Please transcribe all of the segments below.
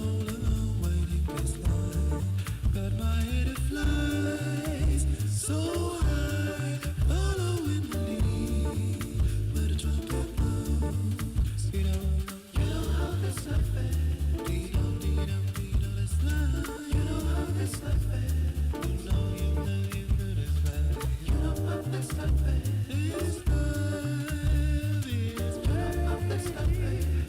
all alone waiting this night. Got my head it flies so high, following the lead. Where the trumpet blows, you know how this life ends. This life. You know how this life ends. You know this life. You know how this life ends. This life is you know how this life ends.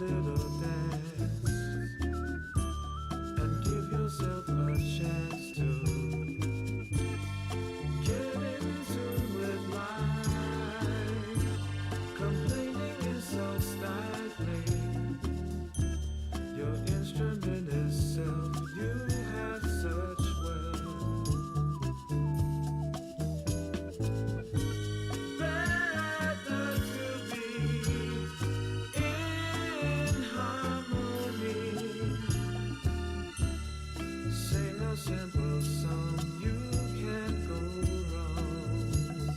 little dance and give yourself a chance to get in tune with life. Complaining is so stifling. Your instrument is self. You have such wealth. Better to be in harmony. Sing a simple song, you can't go wrong.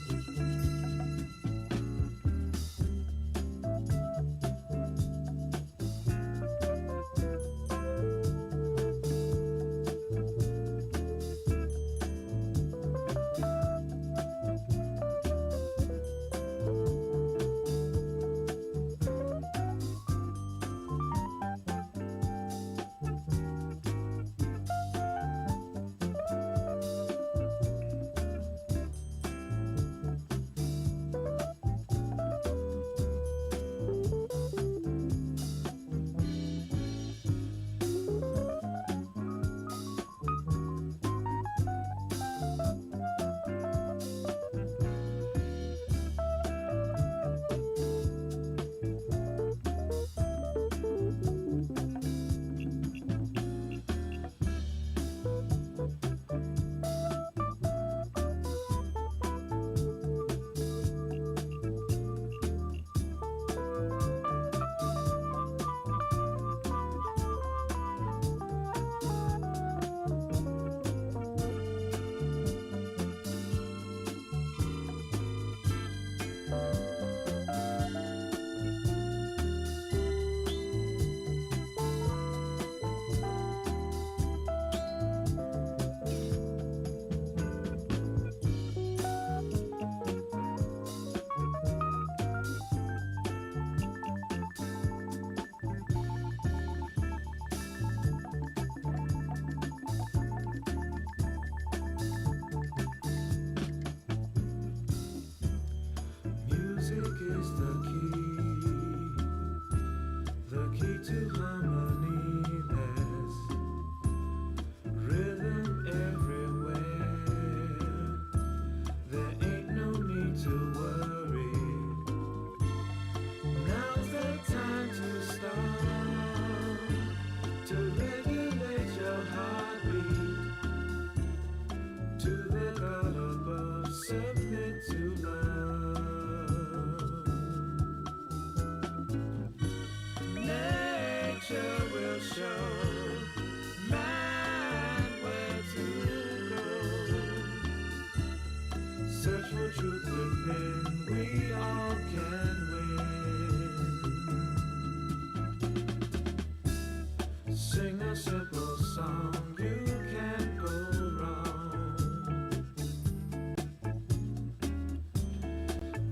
Music is the key to harmony. There's rhythm everywhere. There ain't no need to worry. Now's the time to start to regulate your heartbeat. To the God above, submit to love. Nature will show man where to go. Search for truth within, we all can win. Sing a simple song, you can't go wrong.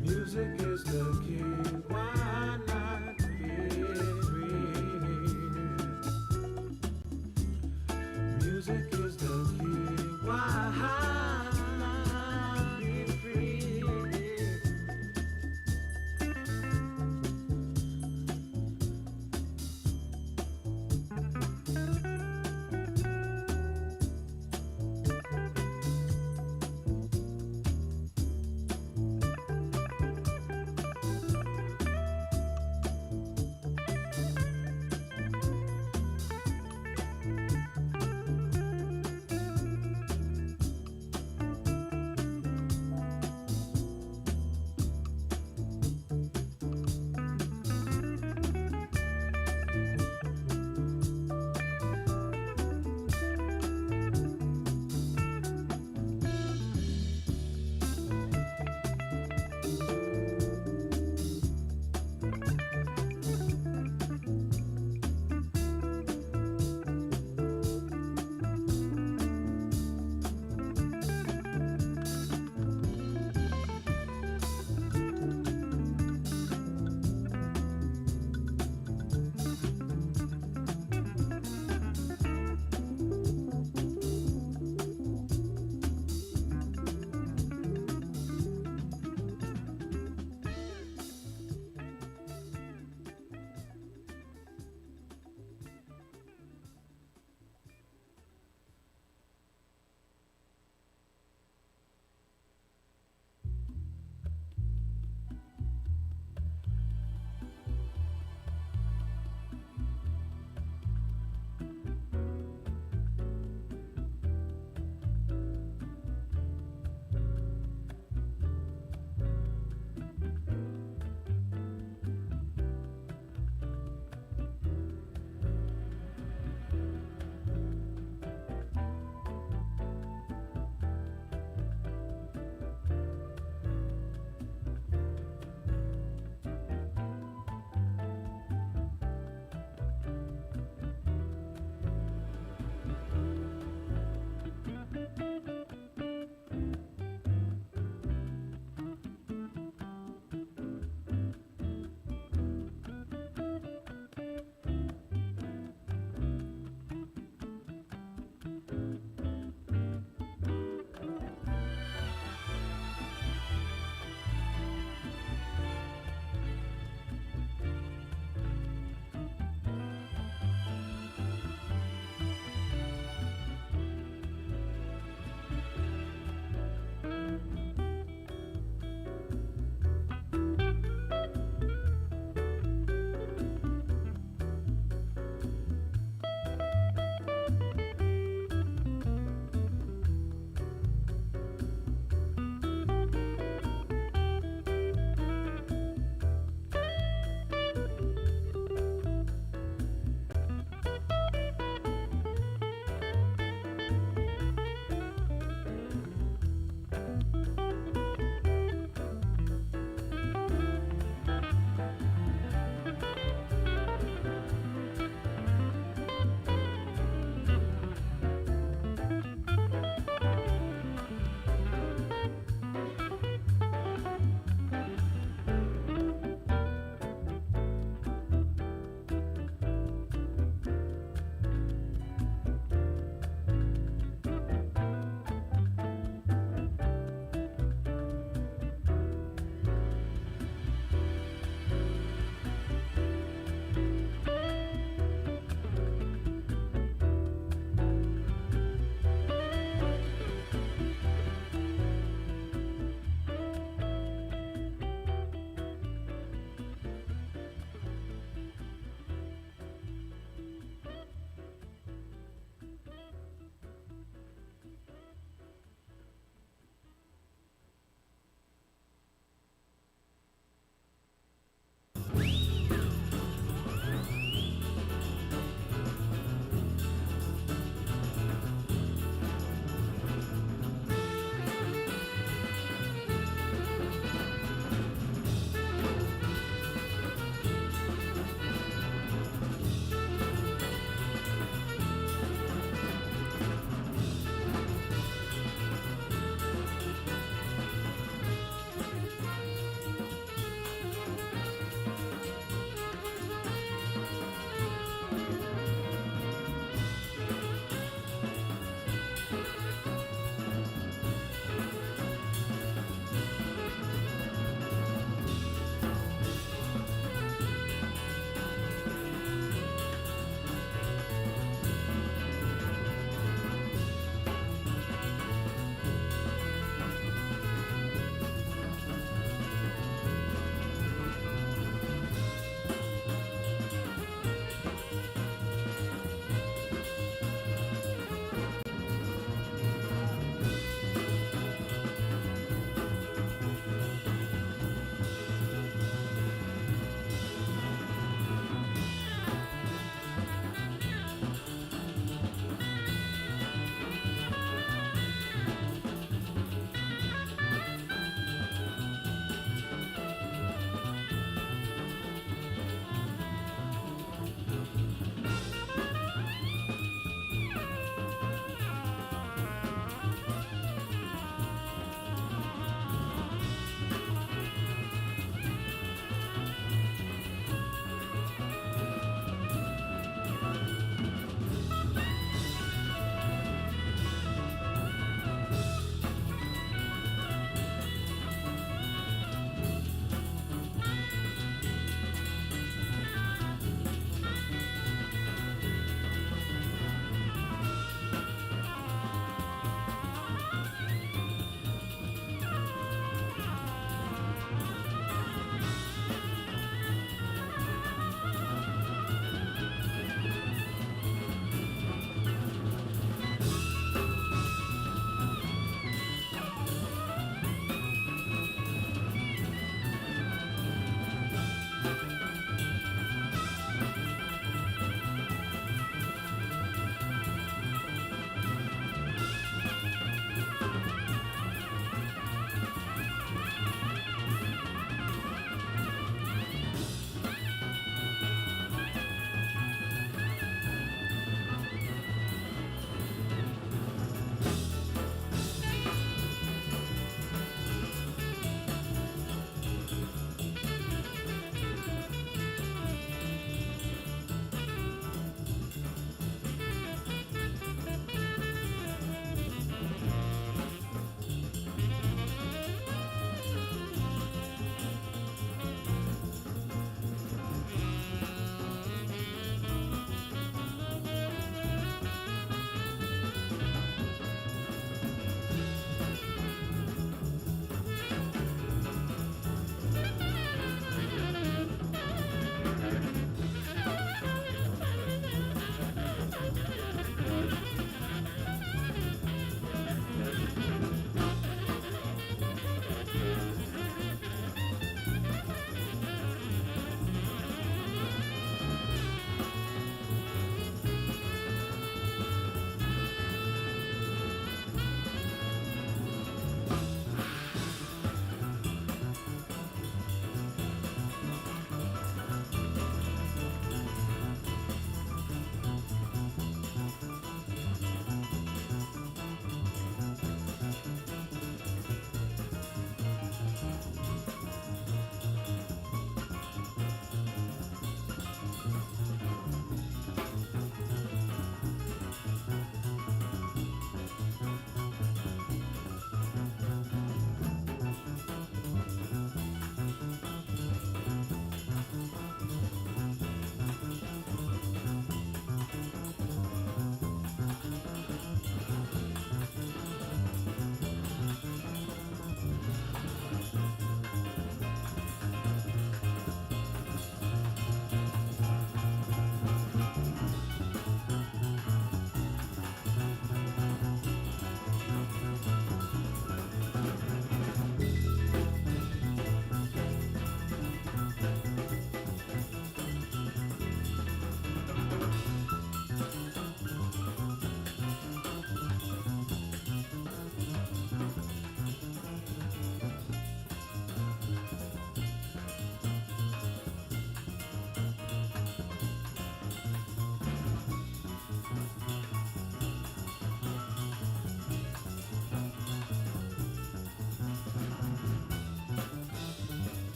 Music is the key, why not be free? Music is the key, why not be free?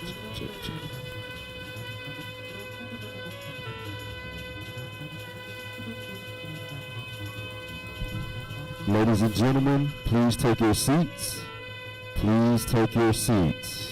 Check, check. Ladies and gentlemen, please take your seats. Please take your seats.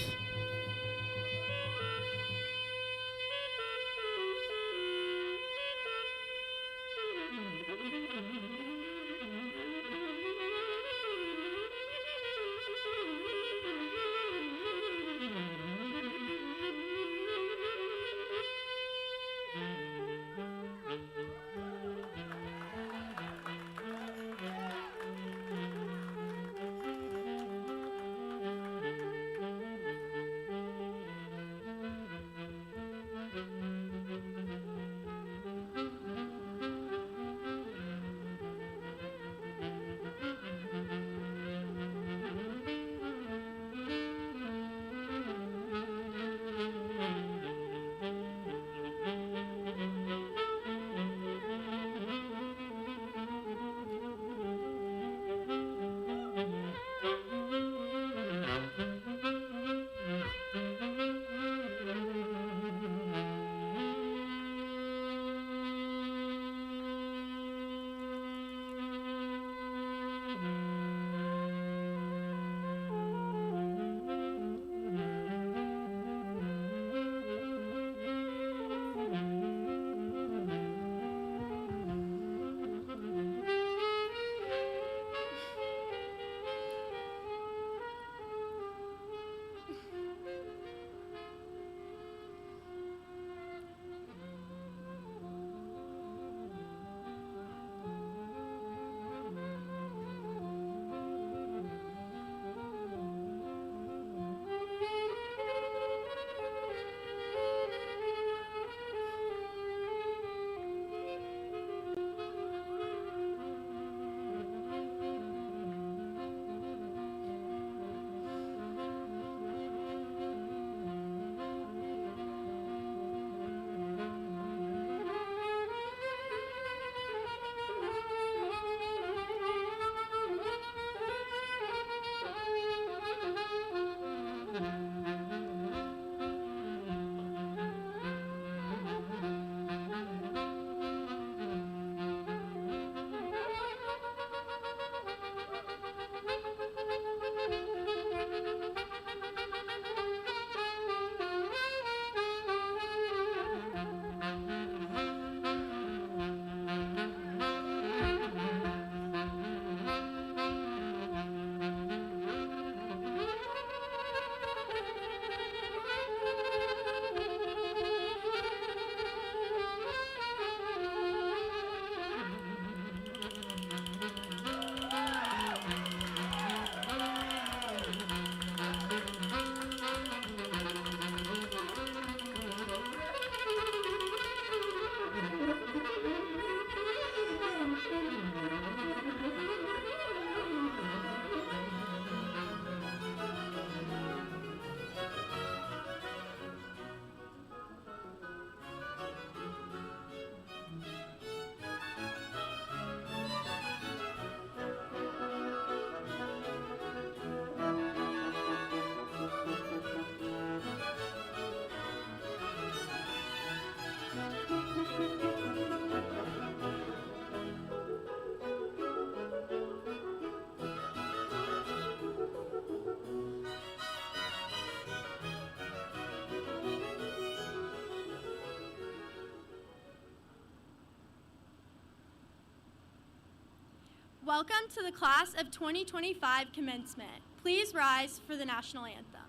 Welcome to the Class of 2025 commencement. Please rise for the national anthem.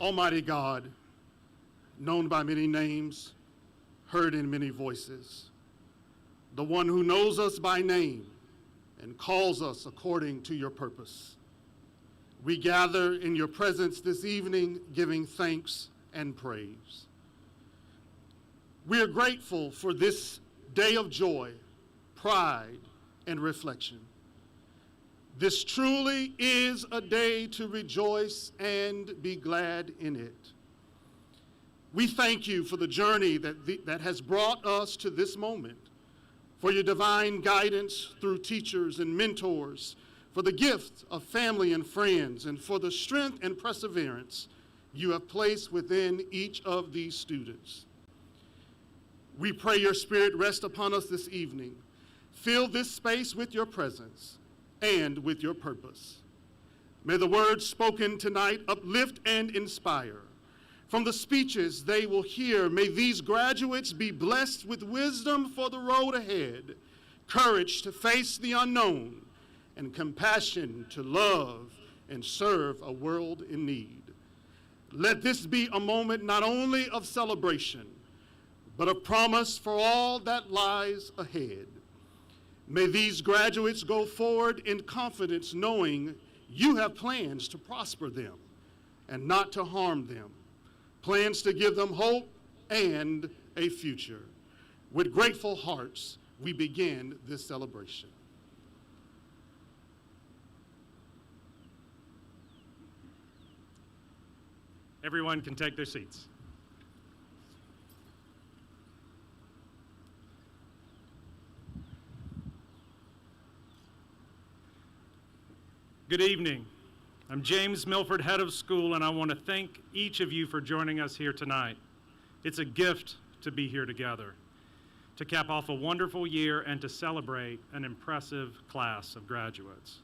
Almighty God, known by many names, heard in many voices, the one who knows us by name and calls us according to your purpose. We gather in your presence this evening, giving thanks and praise. We are grateful for this day of joy, pride, and reflection. This truly is a day to rejoice and be glad in it. We thank you for the journey that has brought us to this moment, for your divine guidance through teachers and mentors, for the gift of family and friends, and for the strength and perseverance you have placed within each of these students. We pray your Spirit rest upon us this evening. Fill this space with your presence and with your purpose. May the words spoken tonight uplift and inspire. From the speeches they will hear, may these graduates be blessed with wisdom for the road ahead, courage to face the unknown, and compassion to love and serve a world in need. Let this be a moment not only of celebration, but a promise for all that lies ahead. May these graduates go forward in confidence, knowing you have plans to prosper them and not to harm them, plans to give them hope and a future. With grateful hearts, we begin this celebration. Everyone can take their seats. Good evening. I'm James Milford, head of school, and I want to thank each of you for joining us here tonight. It's a gift to be here together, to cap off a wonderful year and to celebrate an impressive class of graduates.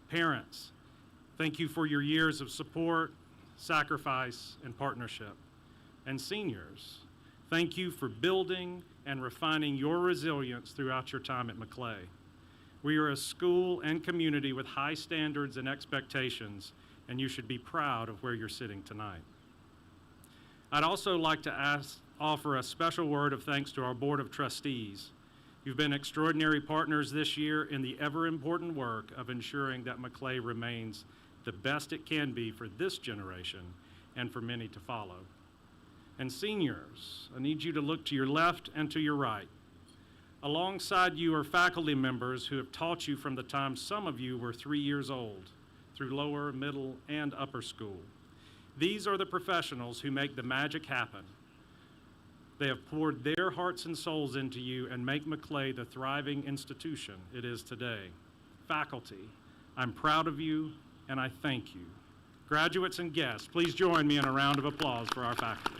Parents, thank you for your years of support, sacrifice, and partnership. And seniors, thank you for building and refining your resilience throughout your time at Maclay. We are a school and community with high standards and expectations, and you should be proud of where you're sitting tonight. I'd also like to offer a special word of thanks to our Board of Trustees. You've been extraordinary partners this year in the ever-important work of ensuring that Maclay remains the best it can be for this generation and for many to follow. And seniors, I need you to look to your left and to your right. Alongside you are faculty members who have taught you from the time some of you were 3 years old, through lower, middle, and upper school. These are the professionals who make the magic happen. They have poured their hearts and souls into you and make Maclay the thriving institution it is today. Faculty, I'm proud of you and I thank you. Graduates and guests, please join me in a round of applause for our faculty.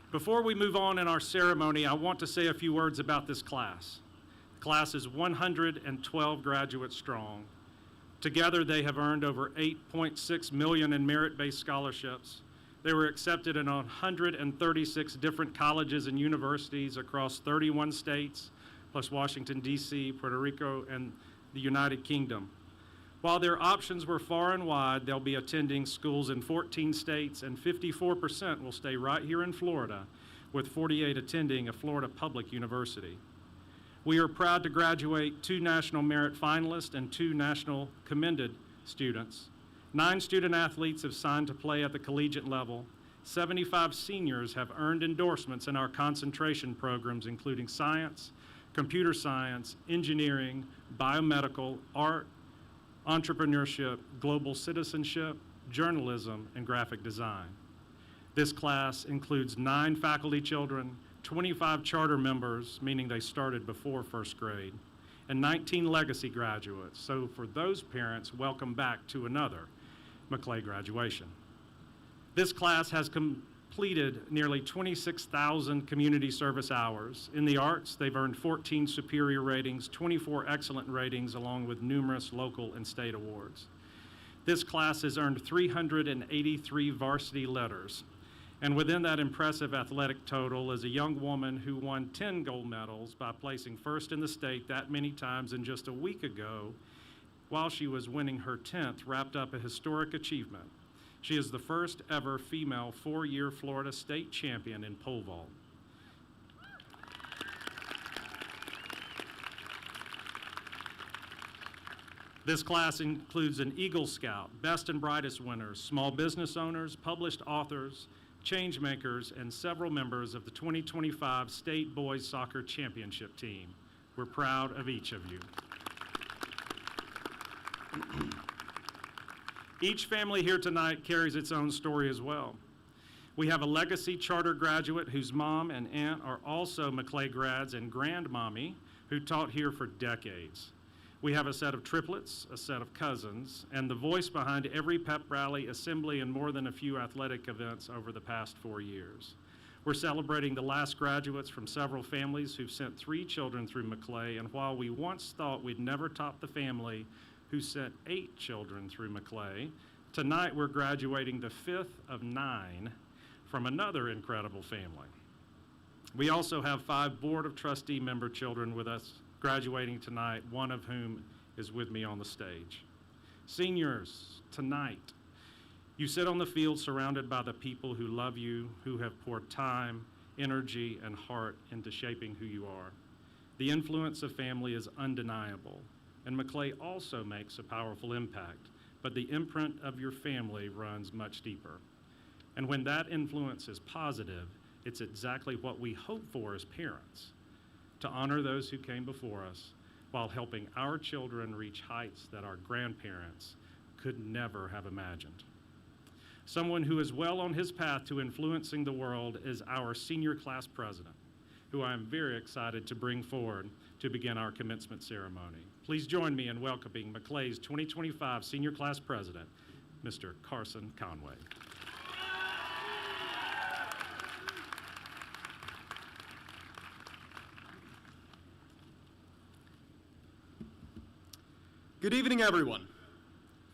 Before we move on in our ceremony, I want to say a few words about this class. The class is 112 graduates strong. Together, they have earned over $8.6 million in merit-based scholarships. They were accepted in 136 different colleges and universities across 31 states, plus Washington, D.C., Puerto Rico, and the United Kingdom. While their options were far and wide, they'll be attending schools in 14 states, and 54% will stay right here in Florida, with 48 attending a Florida public university. We are proud to graduate 2 National Merit finalists and 2 National Commended students. 9 student athletes have signed to play at the collegiate level. 75 seniors have earned endorsements in our concentration programs, including science, computer science, engineering, biomedical, art, entrepreneurship, global citizenship, journalism, and graphic design. This class includes 9 faculty children, 25 charter members, meaning they started before first grade, and 19 legacy graduates. So for those parents, welcome back to another Maclay graduation. This class has completed nearly 26,000 community service hours. In the arts, they've earned 14 superior ratings, 24 excellent ratings, along with numerous local and state awards. This class has earned 383 varsity letters. And within that impressive athletic total is a young woman who won 10 gold medals by placing first in the state that many times, and just a week ago while she was winning her 10th, wrapped up a historic achievement. She is the first ever female 4-year Florida state champion in pole vault. This class includes an Eagle Scout, Best and Brightest winners, small business owners, published authors, change makers, and several members of the 2025 State Boys Soccer Championship team. We're proud of each of you. Each family here tonight carries its own story as well. We have a legacy charter graduate whose mom and aunt are also Maclay grads and grandmommy who taught here for decades. We have a set of triplets, a set of cousins, and the voice behind every pep rally, assembly, and more than a few athletic events over the past 4 years. We're celebrating the last graduates from several families who've sent 3 children through Maclay, and while we once thought we'd never top the family who sent 8 children through Maclay, tonight we're graduating the 5th of 9 from another incredible family. We also have 5 Board of Trustee member children with us graduating tonight, one of whom is with me on the stage. Seniors, tonight, you sit on the field surrounded by the people who love you, who have poured time, energy, and heart into shaping who you are. The influence of family is undeniable, and Maclay also makes a powerful impact, but the imprint of your family runs much deeper. And when that influence is positive, it's exactly what we hope for as parents, to honor those who came before us while helping our children reach heights that our grandparents could never have imagined. Someone who is well on his path to influencing the world is our senior class president, who I am very excited to bring forward to begin our commencement ceremony. Please join me in welcoming Maclay's 2025 senior class president, Mr. Carson Conway. Good evening, everyone.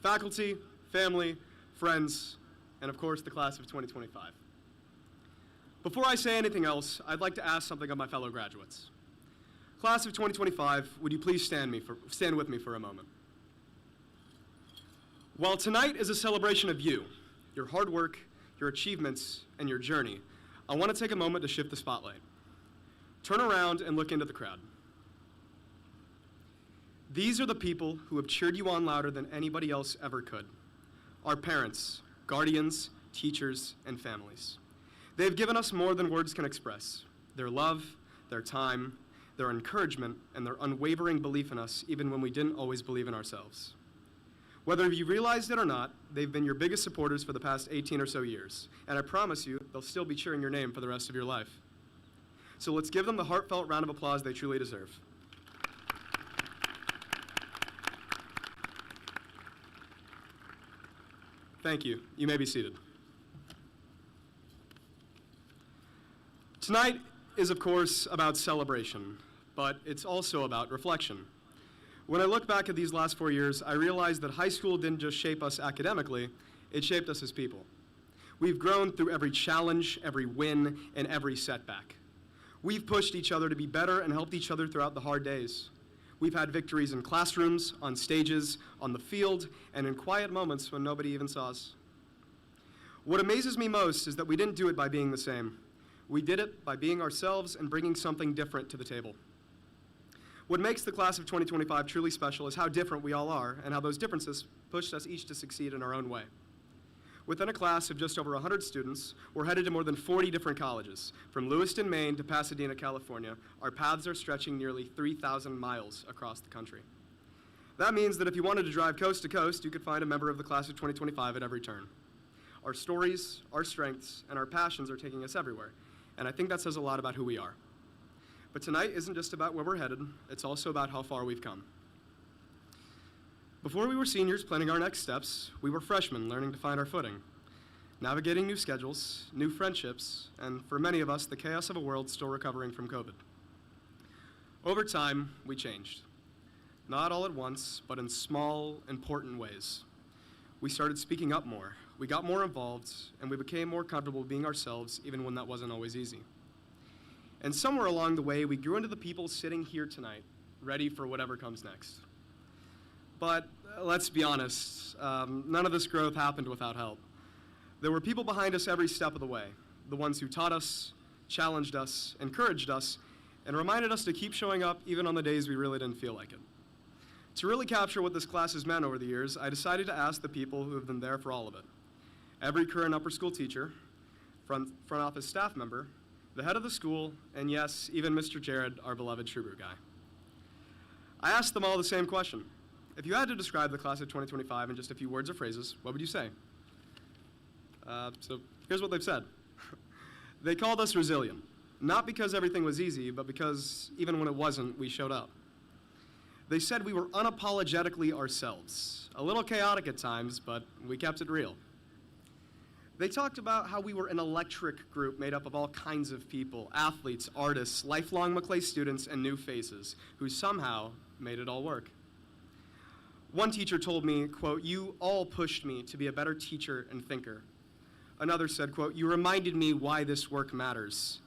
Faculty, family, friends, and of course, the class of 2025. Before I say anything else, I'd like to ask something of my fellow graduates. Class of 2025, would you please stand with me for a moment? While tonight is a celebration of you, your hard work, your achievements, and your journey, I want to take a moment to shift the spotlight. Turn around and look into the crowd. These are the people who have cheered you on louder than anybody else ever could. Our parents, guardians, teachers, and families. They have given us more than words can express. Their love, their time, their encouragement, and their unwavering belief in us even when we didn't always believe in ourselves. Whether you realized it or not, they've been your biggest supporters for the past 18 or so years, and I promise you, they'll still be cheering your name for the rest of your life. So let's give them the heartfelt round of applause they truly deserve. Thank you. You may be seated. Tonight is, of course, about celebration, but it's also about reflection. When I look back at these last 4 years, I realized that high school didn't just shape us academically, it shaped us as people. We've grown through every challenge, every win, and every setback. We've pushed each other to be better and helped each other throughout the hard days. We've had victories in classrooms, on stages, on the field, and in quiet moments when nobody even saw us. What amazes me most is that we didn't do it by being the same. We did it by being ourselves and bringing something different to the table. What makes the class of 2025 truly special is how different we all are and how those differences pushed us each to succeed in our own way. Within a class of just over 100 students, we're headed to more than 40 different colleges. From Lewiston, Maine to Pasadena, California, our paths are stretching nearly 3,000 miles across the country. That means that if you wanted to drive coast to coast, you could find a member of the class of 2025 at every turn. Our stories, our strengths, and our passions are taking us everywhere, and I think that says a lot about who we are. But tonight isn't just about where we're headed, it's also about how far we've come. Before we were seniors planning our next steps, we were freshmen learning to find our footing, navigating new schedules, new friendships, and for many of us, the chaos of a world still recovering from COVID. Over time, we changed. Not all at once, but in small, important ways. We started speaking up more, we got more involved, and we became more comfortable being ourselves even when that wasn't always easy. And somewhere along the way, we grew into the people sitting here tonight, ready for whatever comes next. But let's be honest, none of this growth happened without help. There were people behind us every step of the way, the ones who taught us, challenged us, encouraged us, and reminded us to keep showing up even on the days we really didn't feel like it. To really capture what this class has meant over the years, I decided to ask the people who have been there for all of it. Every current upper school teacher, front office staff member, the head of the school, and yes, even Mr. Jared, our beloved Shrewsbury guy. I asked them all the same question. If you had to describe the class of 2025 in just a few words or phrases, what would you say? So here's what they've said. They called us resilient, not because everything was easy, but because even when it wasn't, we showed up. They said we were unapologetically ourselves, a little chaotic at times, but we kept it real. They talked about how we were an electric group made up of all kinds of people, athletes, artists, lifelong Maclay students, and new faces, who somehow made it all work. One teacher told me, quote, "You all pushed me to be a better teacher and thinker." Another said, quote, "You reminded me why this work matters."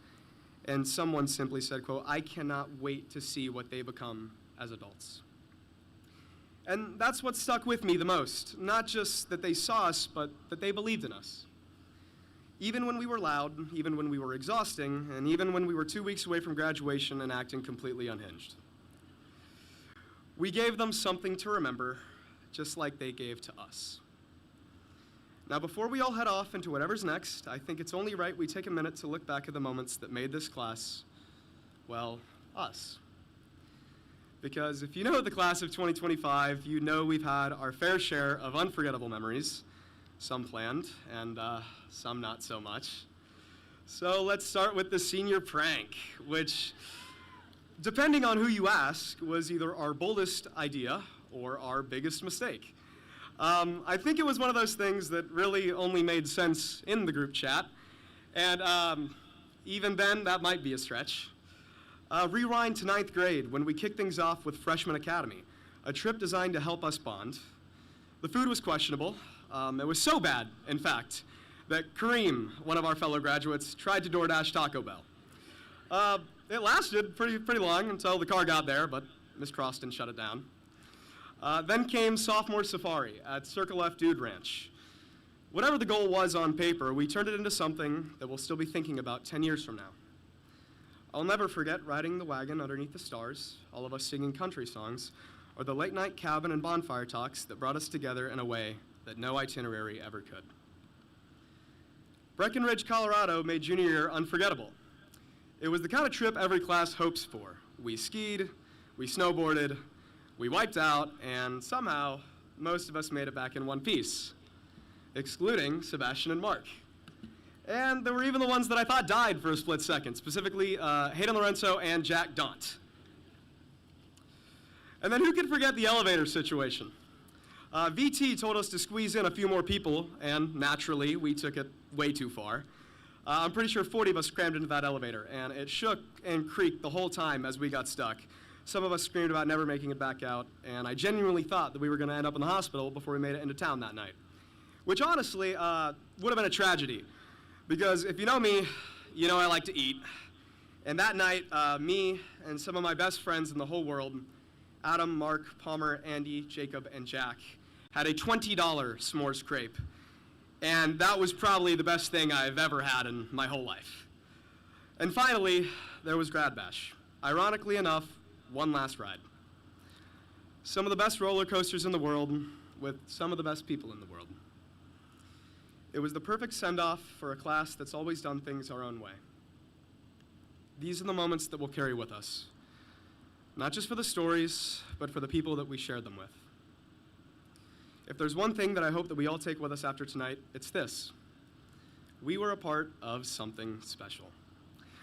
And someone simply said, quote, "I cannot wait to see what they become as adults." And that's what stuck with me the most. Not just that they saw us, but that they believed in us. Even when we were loud, even when we were exhausting, and even when we were 2 weeks away from graduation and acting completely unhinged. We gave them something to remember, just like they gave to us. Now, before we all head off into whatever's next, I think it's only right we take a minute to look back at the moments that made this class, well, us. Because if you know the class of 2025, you know we've had our fair share of unforgettable memories, some planned and some not so much. So let's start with the senior prank, which, depending on who you ask, was either our boldest idea or our biggest mistake. I think it was one of those things that really only made sense in the group chat, and even then, that might be a stretch. Rewind to 9th grade when we kicked things off with Freshman Academy, a trip designed to help us bond. The food was questionable. It was so bad, in fact, that Kareem, one of our fellow graduates, tried to DoorDash Taco Bell. It lasted pretty long until the car got there, but Miss Croston shut it down. Then came sophomore safari at Circle F Dude Ranch. Whatever the goal was on paper, we turned it into something that we'll still be thinking about 10 years from now. I'll never forget riding the wagon underneath the stars, all of us singing country songs, or the late night cabin and bonfire talks that brought us together in a way that no itinerary ever could. Breckenridge, Colorado made junior year unforgettable. It was the kind of trip every class hopes for. We skied, we snowboarded, we wiped out, and somehow most of us made it back in one piece, excluding Sebastian and Mark. And there were even the ones that I thought died for a split second, specifically Hayden Lorenzo and Jack Daunt. And then who could forget the elevator situation? VT told us to squeeze in a few more people, and naturally, we took it way too far. I'm pretty sure 40 of us crammed into that elevator, and it shook and creaked the whole time as we got stuck. Some of us screamed about never making it back out, and I genuinely thought that we were going to end up in the hospital before we made it into town that night. Which honestly would have been a tragedy, because if you know me, you know I like to eat. And that night, me and some of my best friends in the whole world, Adam, Mark, Palmer, Andy, Jacob, and Jack, had a $20 s'mores crepe. And that was probably the best thing I've ever had in my whole life. And finally, there was Grad Bash. Ironically enough, one last ride. Some of the best roller coasters in the world with some of the best people in the world. It was the perfect send-off for a class that's always done things our own way. These are the moments that we'll carry with us. Not just for the stories, but for the people that we shared them with. If there's one thing that I hope that we all take with us after tonight, it's this. We were a part of something special.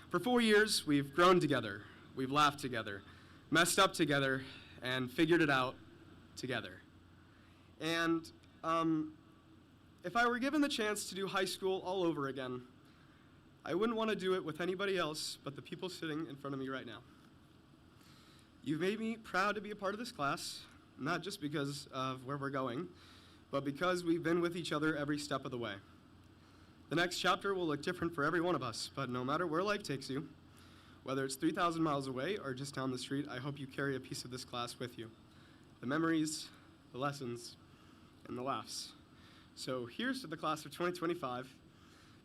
For 4 years, we've grown together, we've laughed together, messed up together, and figured it out together. And if I were given the chance to do high school all over again, I wouldn't want to do it with anybody else but the people sitting in front of me right now. You've made me proud to be a part of this class, not just because of where we're going, but because we've been with each other every step of the way. The next chapter will look different for every one of us, but no matter where life takes you, whether it's 3,000 miles away or just down the street, I hope you carry a piece of this class with you. The memories, the lessons, and the laughs. So here's to the class of 2025,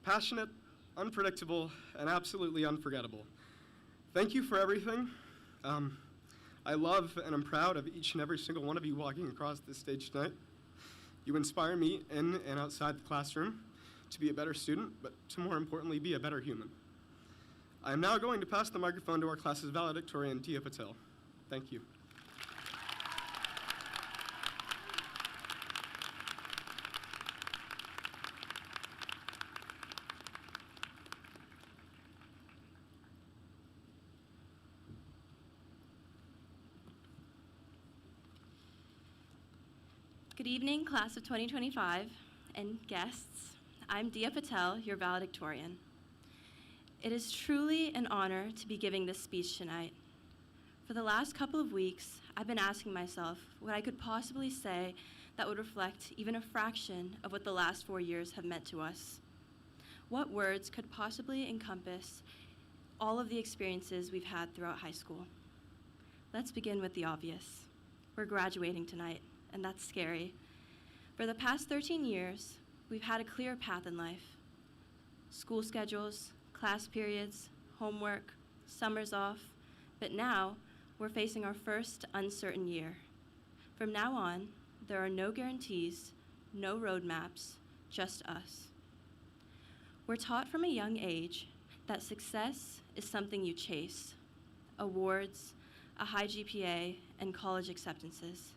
passionate, unpredictable, and absolutely unforgettable. Thank you for everything. I love and I'm proud of each and every single one of you walking across this stage tonight. You inspire me in and outside the classroom to be a better student, but to more importantly, be a better human. I am now going to pass the microphone to our class's valedictorian, Dia Patel. Thank you. Good evening, class of 2025, and guests. I'm Dia Patel, your valedictorian. It is truly an honor to be giving this speech tonight. For the last couple of weeks, I've been asking myself what I could possibly say that would reflect even a fraction of what the last 4 years have meant to us. What words could possibly encompass all of the experiences we've had throughout high school? Let's begin with the obvious. We're graduating tonight, and that's scary. For the past 13 years, we've had a clear path in life. School schedules, class periods, homework, summers off, but now we're facing our first uncertain year. From now on, there are no guarantees, no roadmaps, just us. We're taught from a young age that success is something you chase: awards, a high GPA, and college acceptances.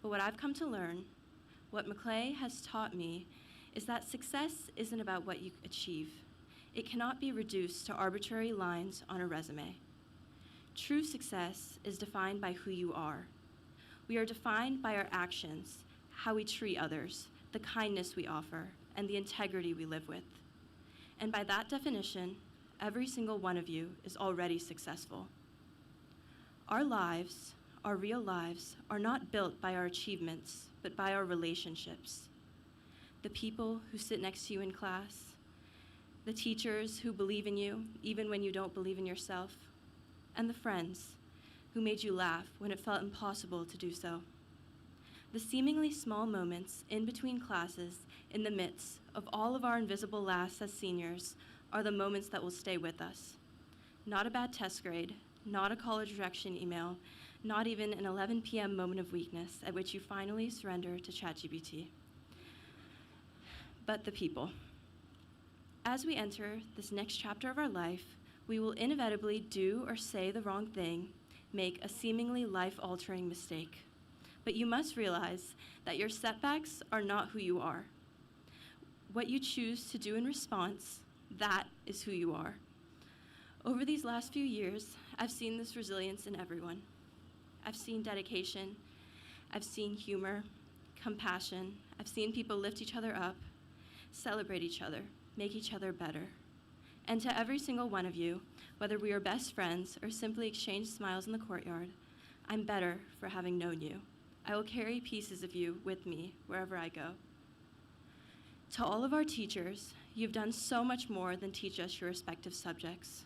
But what I've come to learn, what Maclay has taught me, is that success isn't about what you achieve. It cannot be reduced to arbitrary lines on a resume. True success is defined by who you are. We are defined by our actions, how we treat others, the kindness we offer, and the integrity we live with. And by that definition, every single one of you is already successful. Our lives, our real lives, are not built by our achievements, but by our relationships. The people who sit next to you in class, the teachers who believe in you even when you don't believe in yourself, and the friends who made you laugh when it felt impossible to do so. The seemingly small moments in between classes, in the midst of all of our invisible lasts as seniors, are the moments that will stay with us. Not a bad test grade, not a college rejection email, not even an 11 p.m. moment of weakness at which you finally surrender to ChatGPT. But the people. As we enter this next chapter of our life, we will inevitably do or say the wrong thing, make a seemingly life-altering mistake. But you must realize that your setbacks are not who you are. What you choose to do in response, that is who you are. Over these last few years, I've seen this resilience in everyone. I've seen dedication, I've seen humor, compassion, I've seen people lift each other up, celebrate each other, make each other better. And to every single one of you, whether we are best friends or simply exchange smiles in the courtyard, I'm better for having known you. I will carry pieces of you with me wherever I go. To all of our teachers, you've done so much more than teach us your respective subjects.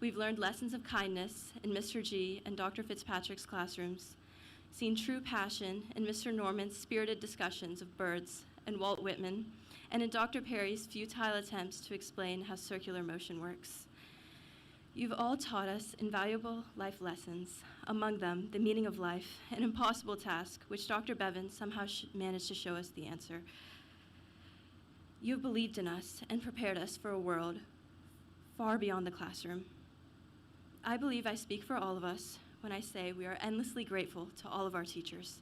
We've learned lessons of kindness in Mr. G and Dr. Fitzpatrick's classrooms, seen true passion in Mr. Norman's spirited discussions of birds and Walt Whitman, and in Dr. Perry's futile attempts to explain how circular motion works. You've all taught us invaluable life lessons, among them the meaning of life, an impossible task, which Dr. Bevan somehow managed to show us the answer. You've believed in us and prepared us for a world far beyond the classroom. I believe I speak for all of us when I say we are endlessly grateful to all of our teachers.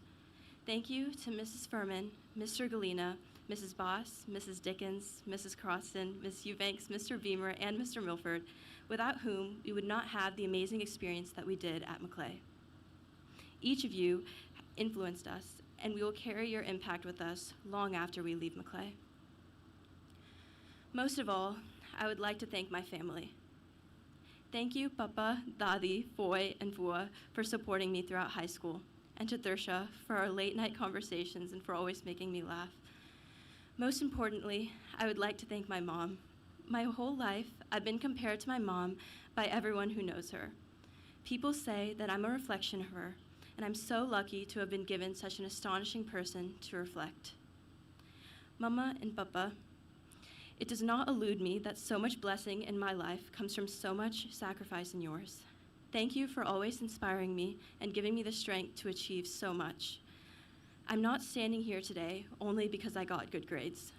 Thank you to Mrs. Furman, Mr. Galena, Mrs. Boss, Mrs. Dickens, Mrs. Croston, Ms. Eubanks, Mr. Beamer, and Mr. Milford, without whom we would not have the amazing experience that we did at Maclay. Each of you influenced us, and we will carry your impact with us long after we leave Maclay. Most of all, I would like to thank my family. Thank you, Papa, Dadi, Foy, and Fua for supporting me throughout high school, and to Thursha for our late-night conversations and for always making me laugh. Most importantly, I would like to thank my mom. My whole life, I've been compared to my mom by everyone who knows her. People say that I'm a reflection of her, and I'm so lucky to have been given such an astonishing person to reflect. Mama and Papa, it does not elude me that so much blessing in my life comes from so much sacrifice in yours. Thank you for always inspiring me and giving me the strength to achieve so much. I'm not standing here today only because I got good grades.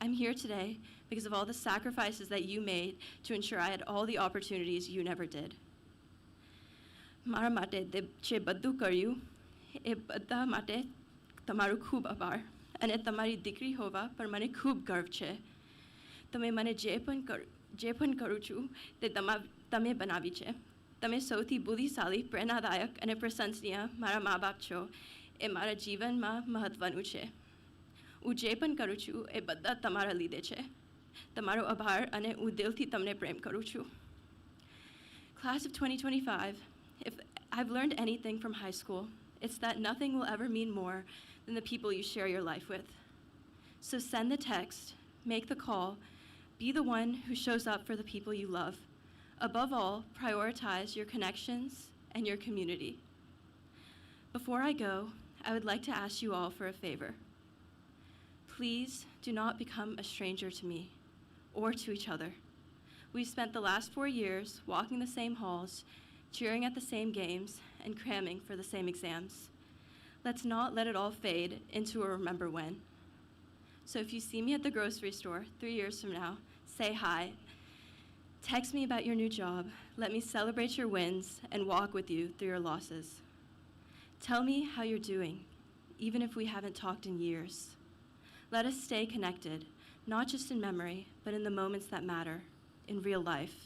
I'm here today because of all the sacrifices that you made to ensure I had all the opportunities you never did. Mara માટે જે બધું કર્યું એ બધા માટે તમારું ખૂબ આભાર અને તમારી દીકરી હોવા પર મને ખૂબ ગર્વ છે. તમે મને જે પણ કરું છું તે તમે બનાવી છે. તમે સૌથી બુદ્ધિશાળી, પ્રેરણાદાયક અને પ્રશંસનીય મારા મા-બાપ છો. એ મારા જીવનમાં મહત્વનું છે. હું જે પણ કરું છું એ બધા તમારા લીધે છે. તમારો આભાર અને હું દિલથી તમને પ્રેમ કરું છું. Class of 2025, if I've learned anything from high school, it's that nothing will ever mean more than the people you share your life with. So send the text, make the call, be the one who shows up for the people you love. Above all, prioritize your connections and your community. Before I go, I would like to ask you all for a favor. Please do not become a stranger to me or to each other. We've spent the last 4 years walking the same halls, cheering at the same games, and cramming for the same exams. Let's not let it all fade into a remember when. So if you see me at the grocery store 3 years from now, say hi. Text me about your new job. Let me celebrate your wins and walk with you through your losses. Tell me how you're doing, even if we haven't talked in years. Let us stay connected, not just in memory, but in the moments that matter, in real life.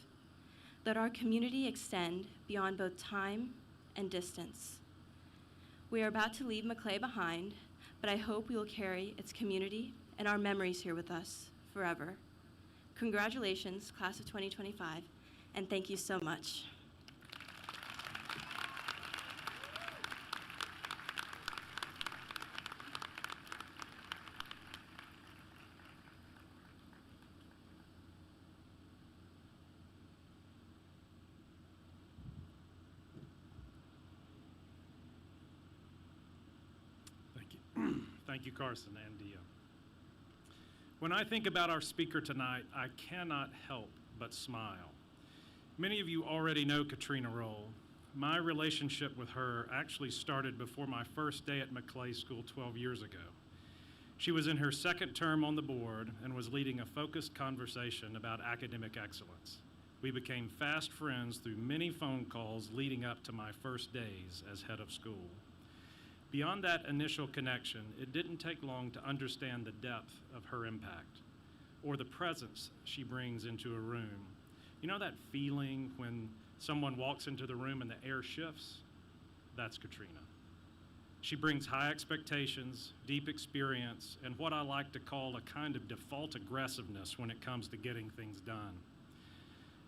Let our community extend beyond both time and distance. We are about to leave Maclay behind, but I hope we will carry its community and our memories here with us forever. Congratulations, class of 2025, and thank you so much. Thank you, Carson and Dia. When I think about our speaker tonight, I cannot help but smile. Many of you already know Katrina Roll. My relationship with her actually started before my first day at Maclay School 12 years ago. She was in her second term on the board and was leading a focused conversation about academic excellence. We became fast friends through many phone calls leading up to my first days as head of school. Beyond that initial connection, it didn't take long to understand the depth of her impact or the presence she brings into a room. You know that feeling when someone walks into the room and the air shifts? That's Katrina. She brings high expectations, deep experience, and what I like to call a kind of default aggressiveness when it comes to getting things done.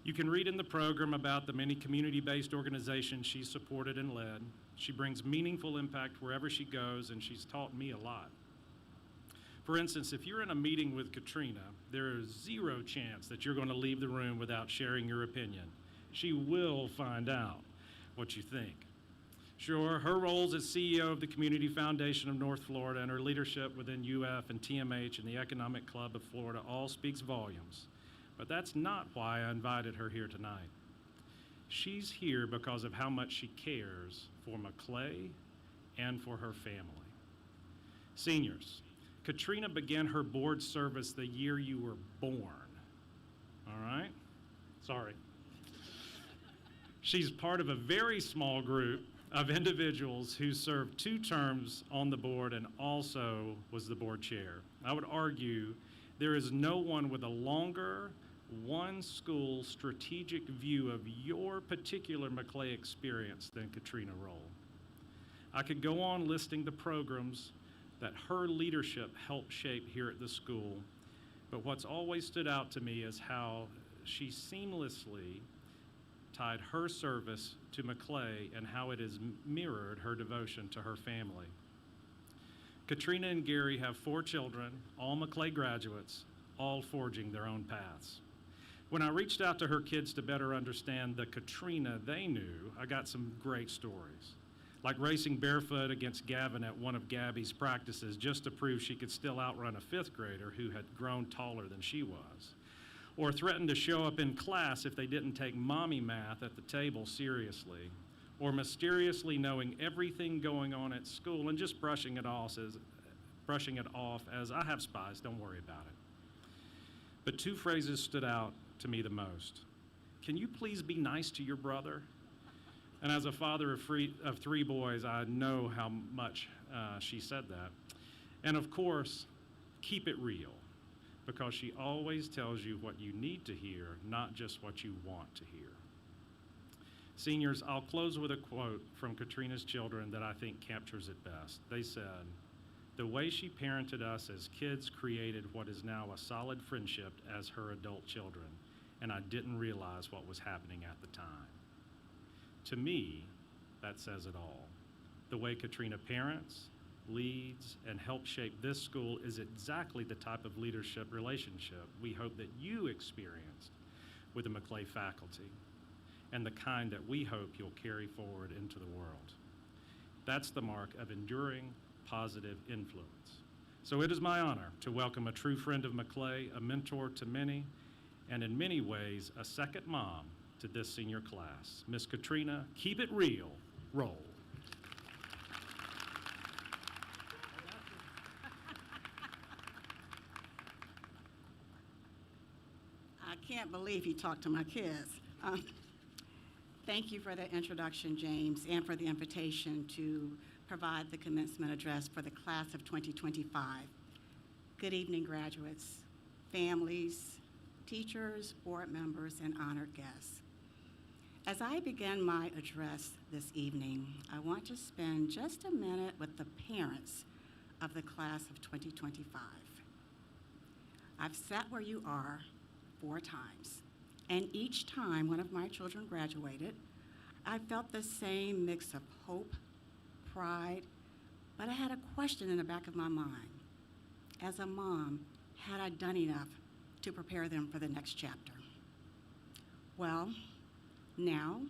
You can read in the program about the many community-based organizations she's supported and led. She brings meaningful impact wherever she goes, and she's taught me a lot. For instance, if you're in a meeting with Katrina, there is zero chance that you're going to leave the room without sharing your opinion. She will find out what you think. Sure, her roles as CEO of the Community Foundation of North Florida and her leadership within UF and TMH and the Economic Club of Florida all speaks volumes. But that's not why I invited her here tonight. She's here because of how much she cares for Maclay and for her family. Seniors, Katrina began her board service the year you were born. All right? Sorry. She's part of a very small group of individuals who served 2 terms on the board and also was the board chair. I would argue there is no one with a longer one school strategic view of your particular Maclay experience than Katrina Roll. I could go on listing the programs that her leadership helped shape here at the school, but what's always stood out to me is how she seamlessly tied her service to Maclay and how it has mirrored her devotion to her family. Katrina and Gary have 4 children, all Maclay graduates, all forging their own paths. When I reached out to her kids to better understand the Katrina they knew, I got some great stories. like racing barefoot against Gavin at one of Gabby's practices just to prove she could still outrun a fifth grader who had grown taller than she was, or threatened to show up in class if they didn't take mommy math at the table seriously, or mysteriously knowing everything going on at school and just brushing it off as I have spies, don't worry about it. But two phrases stood out to me the most. Can you please be nice to your brother? And as a father of three boys, I know how much she said that. And of course, keep it real, because she always tells you what you need to hear, not just what you want to hear. Seniors, I'll close with a quote from Katrina's children that I think captures it best. They said, "The way she parented us as kids created what is now a solid friendship as her adult children, and I didn't realize what was happening at the time." To me, that says it all. The way Katrina parents, leads, and helps shape this school is exactly the type of leadership relationship we hope that you experienced with the Maclay faculty, and the kind that we hope you'll carry forward into the world. That's the mark of enduring positive influence. So it is my honor to welcome a true friend of Maclay, a mentor to many, and in many ways, a second mom to this senior class. Miss Katrina, keep it real, roll. I can't believe he talked to my kids. Thank you for the introduction, James, and for the invitation to provide the commencement address for the class of 2025. Good evening, graduates, families, teachers, board members, and honored guests. As I begin my address this evening, I want to spend just a minute with the parents of the class of 2025. I've sat where you are 4 times, and each time one of my children graduated, I felt the same mix of hope, pride, but I had a question in the back of my mind. As a mom, had I done enough to prepare them for the next chapter? Well, now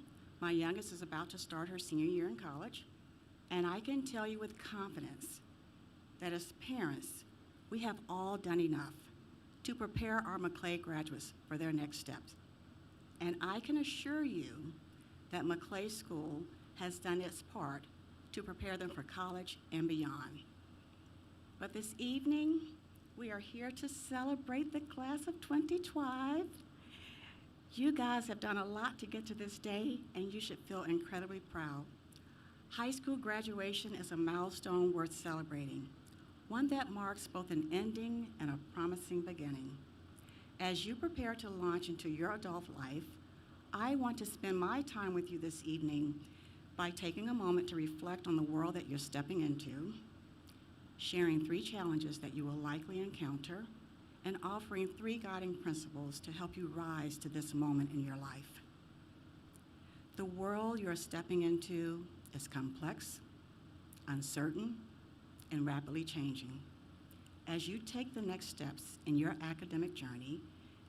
my youngest is about to start her senior year in college, and I can tell you with confidence that as parents, we have all done enough to prepare our Maclay graduates for their next steps. And I can assure you that Maclay School has done its part to prepare them for college and beyond. But this evening, we are here to celebrate the class of 2025. You guys have done a lot to get to this day, and you should feel incredibly proud. High school graduation is a milestone worth celebrating, one that marks both an ending and a promising beginning. As you prepare to launch into your adult life, I want to spend my time with you this evening by taking a moment to reflect on the world that you're stepping into, sharing 3 challenges that you will likely encounter, and offering 3 guiding principles to help you rise to this moment in your life. The world you're stepping into is complex, uncertain, and rapidly changing. As you take the next steps in your academic journey,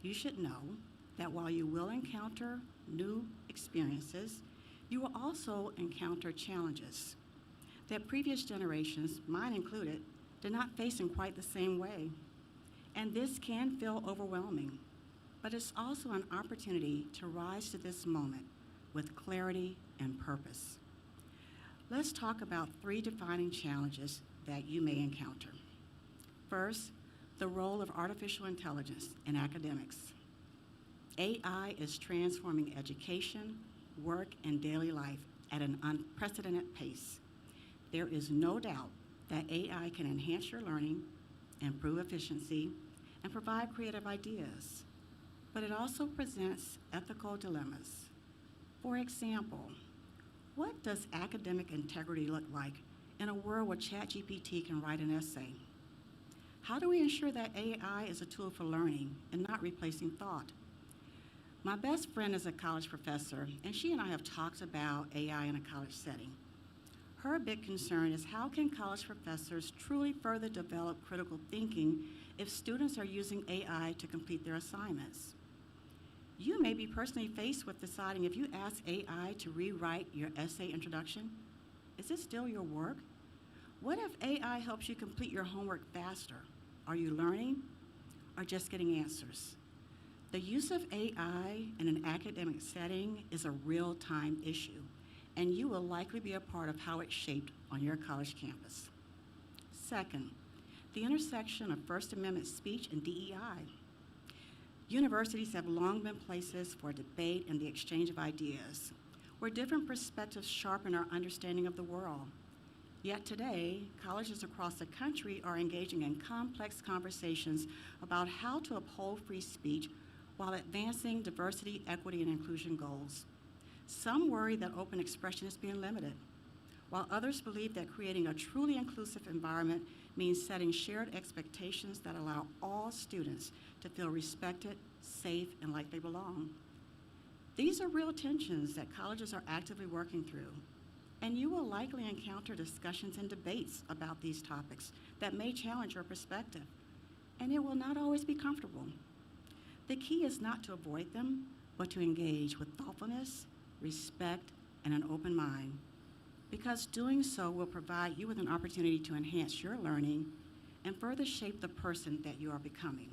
you should know that while you will encounter new experiences, you will also encounter challenges that previous generations, mine included, did not face in quite the same way. And this can feel overwhelming, but it's also an opportunity to rise to this moment with clarity and purpose. Let's talk about 3 defining challenges that you may encounter. First, the role of artificial intelligence in academics. AI is transforming education, work, and daily life at an unprecedented pace. There is no doubt that AI can enhance your learning, improve efficiency, and provide creative ideas. But it also presents ethical dilemmas. For example, what does academic integrity look like in a world where ChatGPT can write an essay? How do we ensure that AI is a tool for learning and not replacing thought? My best friend is a college professor, and she and I have talked about AI in a college setting. Her big concern is how can college professors truly further develop critical thinking if students are using AI to complete their assignments? You may be personally faced with deciding if you ask AI to rewrite your essay introduction, Is it still your work? What if AI helps you complete your homework faster? Are you learning or just getting answers? The use of AI in an academic setting is a real-time issue, and you will likely be a part of how it's shaped on your college campus. Second, the intersection of First Amendment speech and DEI. Universities have long been places for debate and the exchange of ideas, where different perspectives sharpen our understanding of the world. Yet today, colleges across the country are engaging in complex conversations about how to uphold free speech while advancing diversity, equity, and inclusion goals. Some worry that open expression is being limited, while others believe that creating a truly inclusive environment means setting shared expectations that allow all students to feel respected, safe, and like they belong. These are real tensions that colleges are actively working through, and you will likely encounter discussions and debates about these topics that may challenge your perspective, and it will not always be comfortable. The key is not to avoid them, but to engage with thoughtfulness, respect, and an open mind, because doing so will provide you with an opportunity to enhance your learning and further shape the person that you are becoming.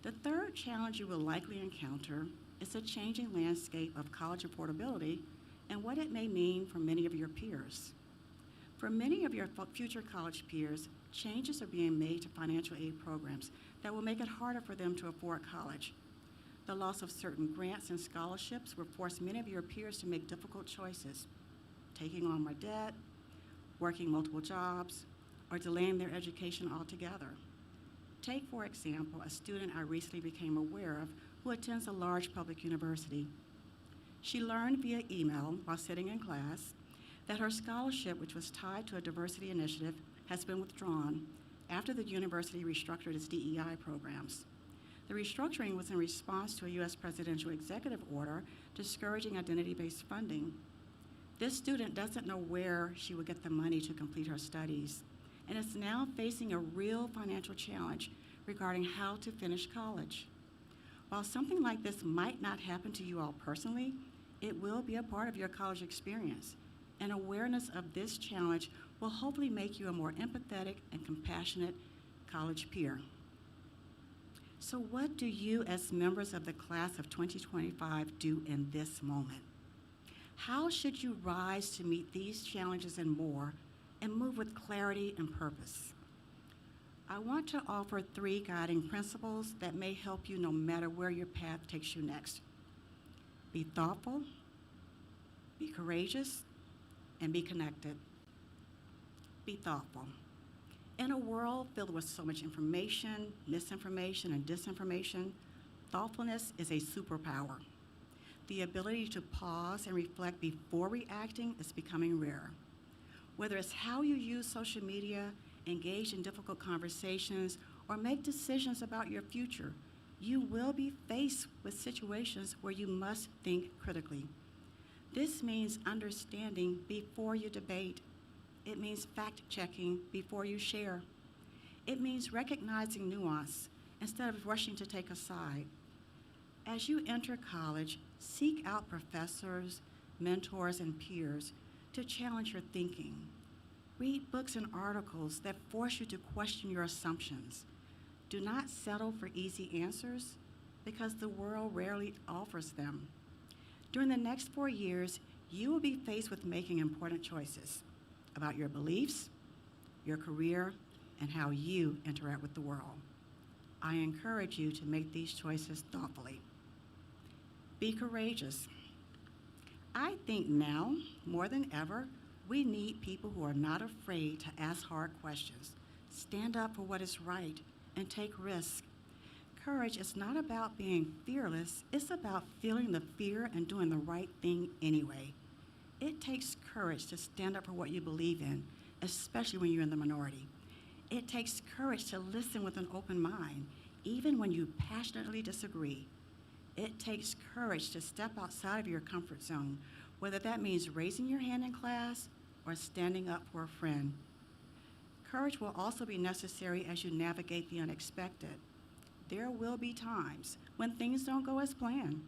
The third challenge you will likely encounter is the changing landscape of college affordability and what it may mean for many of your peers. For many of your future college peers, changes are being made to financial aid programs that will make it harder for them to afford college. The loss of certain grants and scholarships will force many of your peers to make difficult choices, taking on more debt, working multiple jobs, or delaying their education altogether. Take, for example, a student I recently became aware of who attends a large public university. She learned via email while sitting in class that her scholarship, which was tied to a diversity initiative, has been withdrawn after the university restructured its DEI programs. The restructuring was in response to a U.S. presidential executive order discouraging identity-based funding. This student doesn't know where she will get the money to complete her studies, and is now facing a real financial challenge regarding how to finish college. While something like this might not happen to you all personally, it will be a part of your college experience, and awareness of this challenge will hopefully make you a more empathetic and compassionate college peer. So what do you as members of the class of 2025 do in this moment? How should you rise to meet these challenges and more and move with clarity and purpose? I want to offer 3 guiding principles that may help you no matter where your path takes you next. Be thoughtful, be courageous, and be connected. Be thoughtful. In a world filled with so much information, misinformation, and disinformation, thoughtfulness is a superpower. The ability to pause and reflect before reacting is becoming rare. Whether it's how you use social media, engage in difficult conversations, or make decisions about your future, you will be faced with situations where you must think critically. This means understanding before you debate. It means fact-checking before you share. It means recognizing nuance instead of rushing to take a side. As you enter college, seek out professors, mentors, and peers to challenge your thinking. Read books and articles that force you to question your assumptions. Do not settle for easy answers because the world rarely offers them. During the next 4 years, you will be faced with making important choices about your beliefs, your career, and how you interact with the world. I encourage you to make these choices thoughtfully. Be courageous. I think now, more than ever, we need people who are not afraid to ask hard questions, stand up for what is right, and take risks. Courage is not about being fearless, it's about feeling the fear and doing the right thing anyway. It takes courage to stand up for what you believe in, especially when you're in the minority. It takes courage to listen with an open mind, even when you passionately disagree. It takes courage to step outside of your comfort zone, whether that means raising your hand in class or standing up for a friend. Courage will also be necessary as you navigate the unexpected. There will be times when things don't go as planned,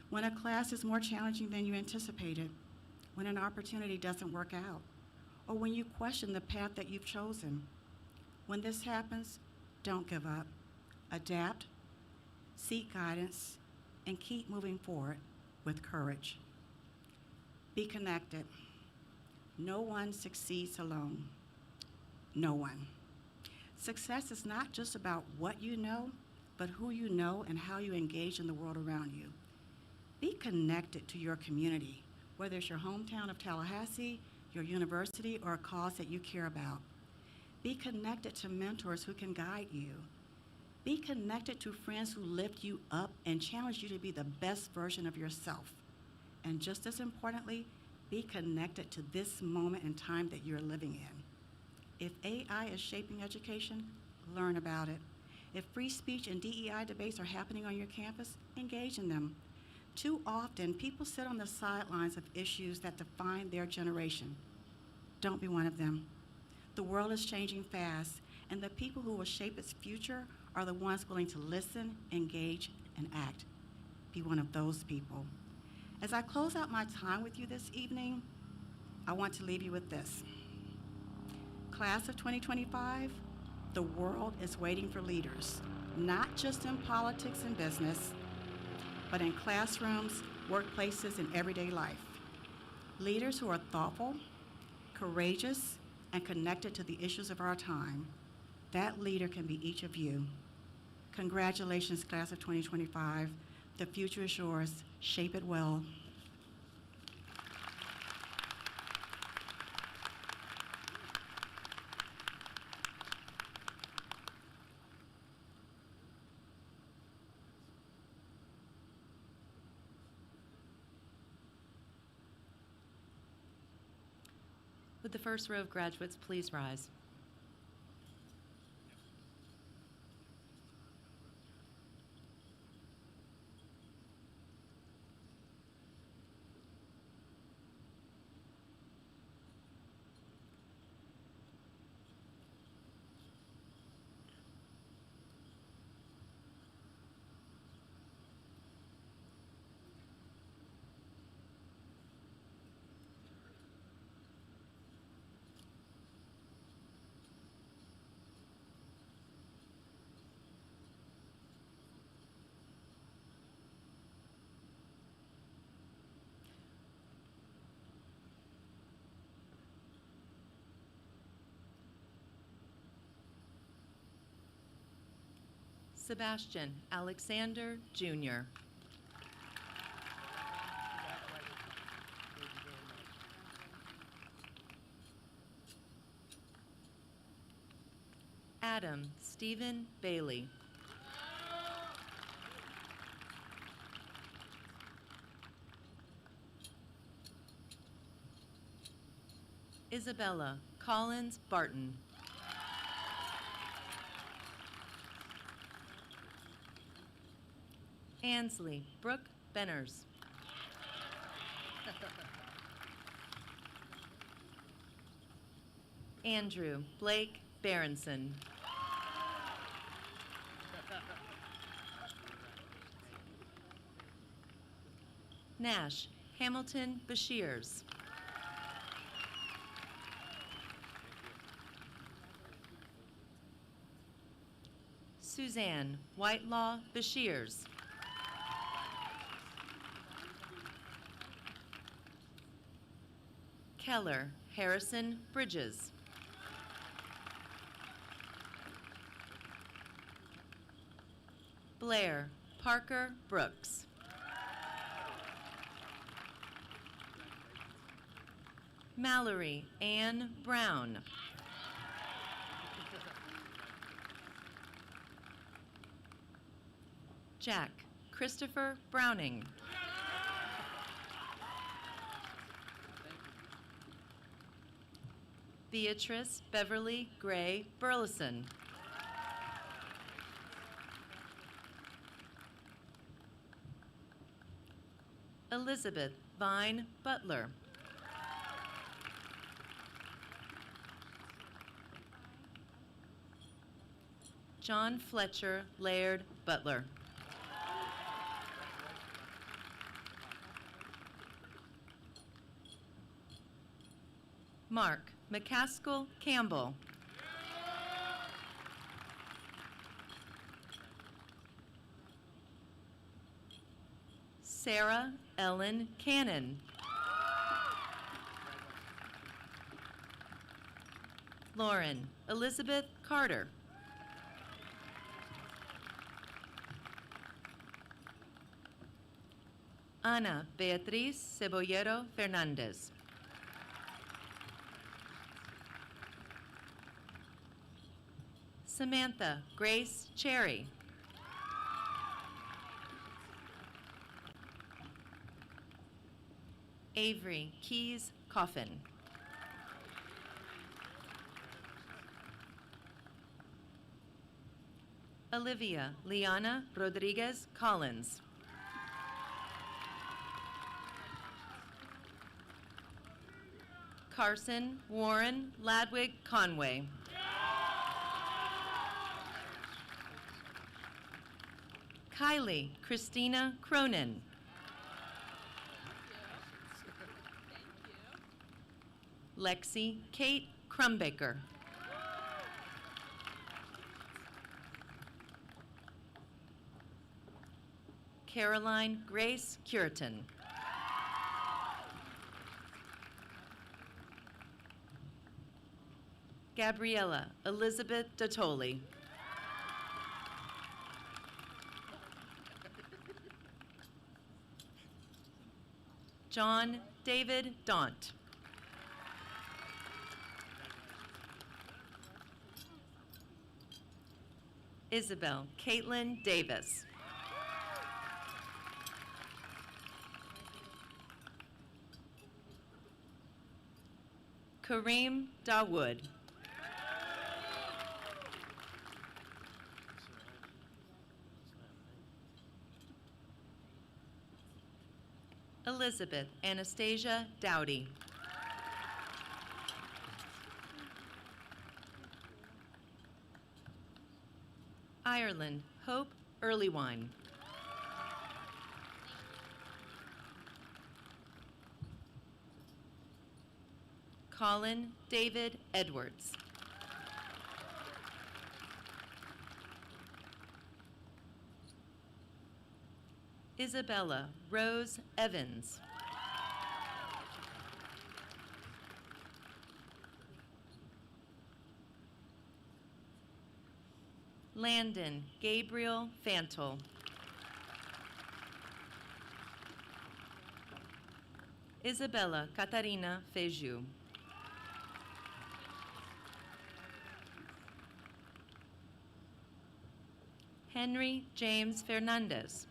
when a class is more challenging than you anticipated, when an opportunity doesn't work out, or when you question the path that you've chosen. When this happens, don't give up. Adapt, seek guidance, and keep moving forward with courage. Be connected. No one succeeds alone. No one. Success is not just about what you know, but who you know and how you engage in the world around you. Be connected to your community, whether it's your hometown of Tallahassee, your university, or a cause that you care about. Be connected to mentors who can guide you. Be connected to friends who lift you up and challenge you to be the best version of yourself. And just as importantly, be connected to this moment in time that you're living in. If AI is shaping education, learn about it. If free speech and DEI debates are happening on your campus, engage in them. Too often, people sit on the sidelines of issues that define their generation. Don't be one of them. The world is changing fast, and the people who will shape its future are the ones willing to listen, engage, and act. Be one of those people. As I close out my time with you this evening, I want to leave you with this. Class of 2025, the world is waiting for leaders, not just in politics and business, but in classrooms, workplaces, and everyday life. Leaders who are thoughtful, courageous, and connected to the issues of our time. That leader can be each of you. Congratulations, class of 2025. The future is yours. Shape it well. Would the first row of graduates please rise? Sebastian Alexander, Jr. Adam Stephen Bailey. Isabella Collins Barton. Ansley Brooke Benners. Andrew Blake Berenson. Nash Hamilton Bashirs. Suzanne Whitelaw Bashirs. Keller Harrison Bridges. Blair Parker Brooks. Mallory Ann Brown. Jack Christopher Browning. Beatrice Beverly Gray Burleson. Elizabeth Vine Butler. John Fletcher Laird Butler. Mark McCaskill Campbell. Sarah Ellen Cannon. Lauren Elizabeth Carter. Ana Beatriz Cebollero Fernandez. Samantha Grace Cherry. Avery Keys Coffin. Olivia Liana Rodriguez Collins. Carson Warren Ladwig Conway. Kylie Christina Cronin. Lexi Kate Crumbaker. Caroline Grace Curitan. Gabriella Elizabeth Dottoli. John David Daunt. Isabel Caitlin Davis. Kareem Dawood. Elizabeth Anastasia Dowdy. Ireland Hope Earlywine. Colin David Edwards. Isabella Rose Evans. Landon Gabriel Fantle. Isabella Catarina Feju. Henry James Fernandez.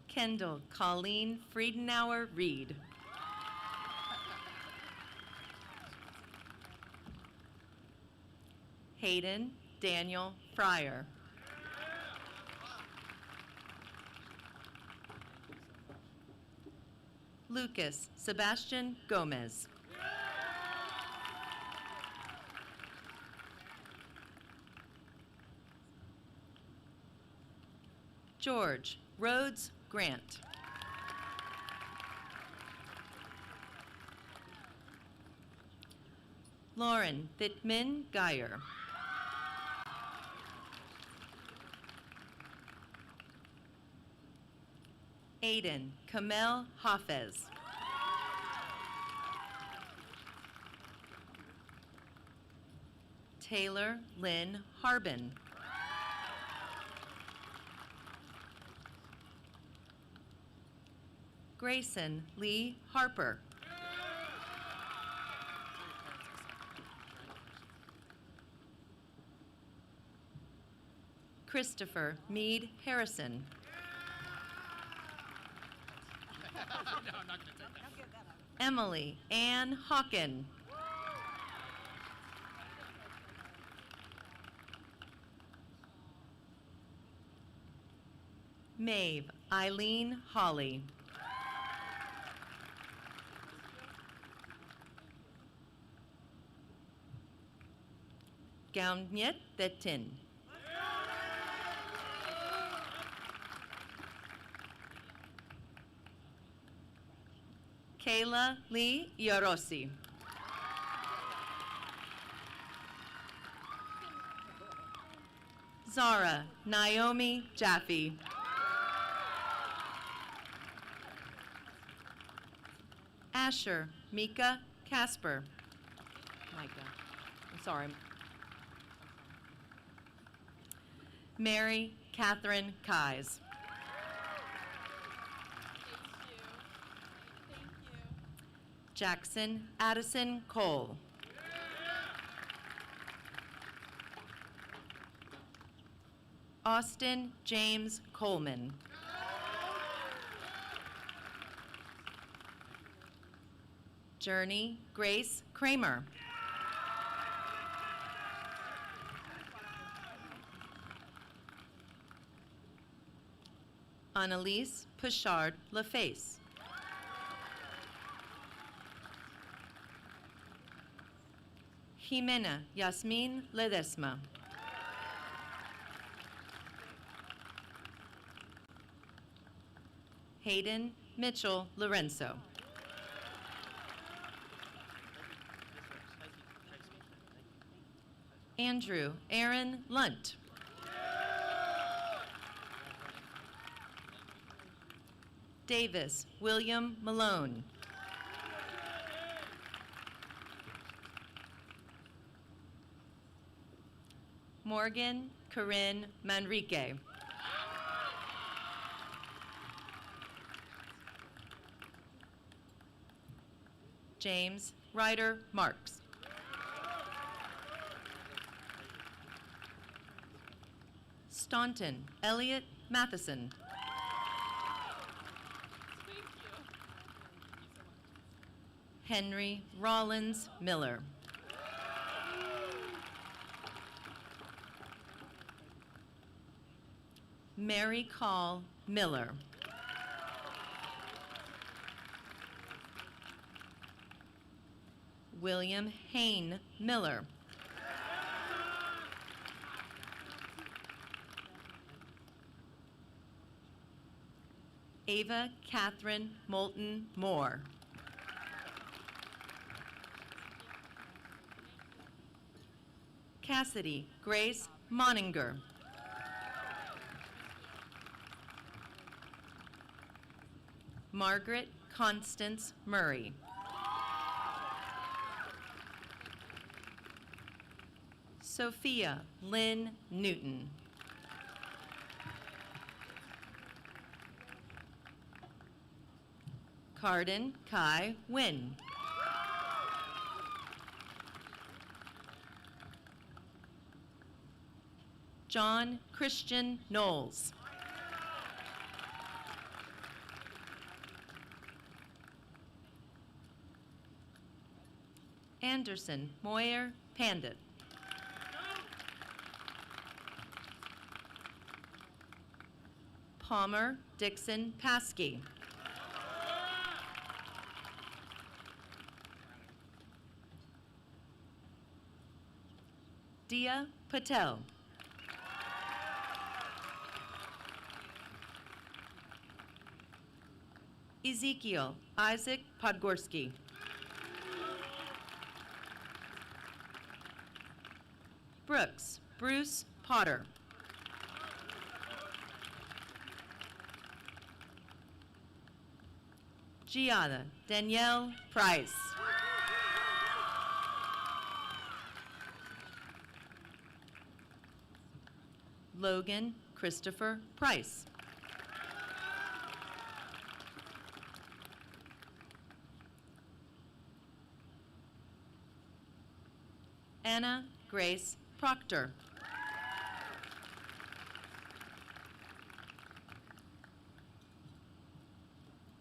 Kendall Colleen Friedenauer Reed. Hayden Daniel Fryer. Lucas Sebastian Gomez. George Rhodes Grant. Lauren Thittman Geyer. Aiden Kamel Hafez. Taylor Lynn Harbin. Grayson Lee Harper. Christopher Meade Harrison. Emily Ann Hawken. Maeve Eileen Holly. Gaunjet Thetin. Kayla Lee Iorosi. Zara Naomi Jaffe. Asher Mika Casper. Micah, I'm sorry. Mary Catherine Keyes. Jackson Addison Cole. Austin James Coleman. Journey Grace Kramer. Annalise Puchard LaFace. Jimena Yasmin Ledesma. Hayden Mitchell Lorenzo. Andrew Aaron Lunt. Davis William Malone. Morgan Corinne Manrique. James Ryder Marks. Staunton Elliott Matheson. Henry Rollins Miller. Mary Call Miller. William Hain Miller. Ava Catherine Moulton Moore. Cassidy Grace Moninger. Margaret Constance Murray. Sophia Lynn Newton. Carden Kai Wynn. John Christian Knowles. Anderson Moyer Pandit. Palmer Dixon Paskey. Dia Patel. Ezekiel Isaac Podgorski. Brooks Bruce Potter. Giada Danielle Price. Logan Christopher Price. Anna Grace Proctor.